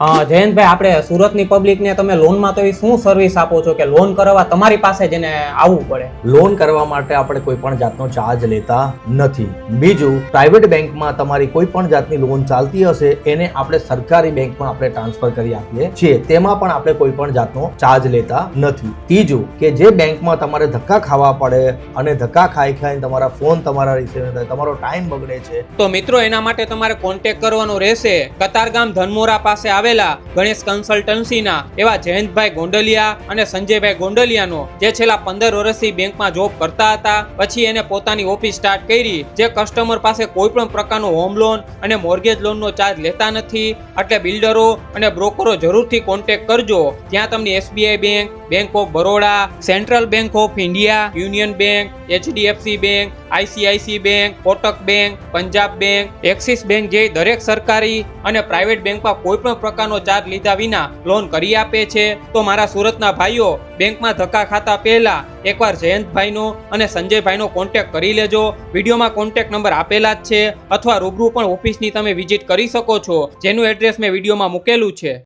જયંતભાઈ, આપણે સુરતની પબ્લિકને તમે લોનમાં તો શું સર્વિસ આપો છો કે લોન કરવા તમારી પાસે જઈને આવવું પડે? લોન કરવા માટે આપણે કોઈ પણ જાતનો ચાર્જ લેતા નથી. બીજું, પ્રાઇવેટ બેંકમાં તમારી કોઈ પણ જાતની લોન ચાલતી હશે એને આપણે સરકારી બેંકમાં આપણે ટ્રાન્સફર કરી આપીએ છીએ, તેમાં પણ આપણે કોઈ પણ જાતનો ચાર્જ લેતા નથી. ત્રીજું, કે જે બેંકમાં તમારે ધક્કા ખાવા પડે અને ધક્કા ખાઈને તમારા ફોન તમારા રિસીવ થાય, તમારો ટાઈમ બગડે છે, તો મિત્રો એના માટે તમારે કોન્ટેક્ટ કરવાનો રહેશે કતારગામ ધનમોરા પાસે આવેલા ગણેશ કન્સલ્ટન્સીના એવા જયંતભાઈ ગોંડલિયા અને સંજયભાઈ ગોંડલિયાનો, જે છેલ્લા 15 વર્ષથી બેંકમાં જોબ કરતા હતા. પછી એને પોતાની ઓફિસ સ્ટાર્ટ કરી, જે કસ્ટમર પાસે કોઈ પણ પ્રકારનો હોમ લોન અને મોર્ગેજ લોનનો ચાર્જ લેતા નથી. એટલે બિલ્ડરો અને બ્રોકરો જરૂરથી કોન્ટેક્ટ કરજો. ત્યાં તમને SBI bank, bank of Baroda, central bank of India, union bank, HDFC bank, ICICI bank, Kotak bank, Punjab bank, axis bank જે દરેક સરકારી અને પ્રાઇવેટ બેંકમાં કોઈ પણ પ્રકારનો ચાર્જ લીધા વિના લોન કરી આપે છે. તો મારા સુરતના ભાઈઓ, બેંકમાં ધક્કા ખાતા પહેલા એકવાર જયંતભાઈનો અને સંજયભાઈનો કોન્ટેક્ટ કરી લેજો. વિડીયોમાં કોન્ટેક્ટ નંબર આપેલા જ છે, અથવા રૂબરૂ પણ ઓફિસની તમે વિઝિટ કરી શકો છો, જેનું એડ્રેસ મેં વિડીયોમાં મૂકેલું છે.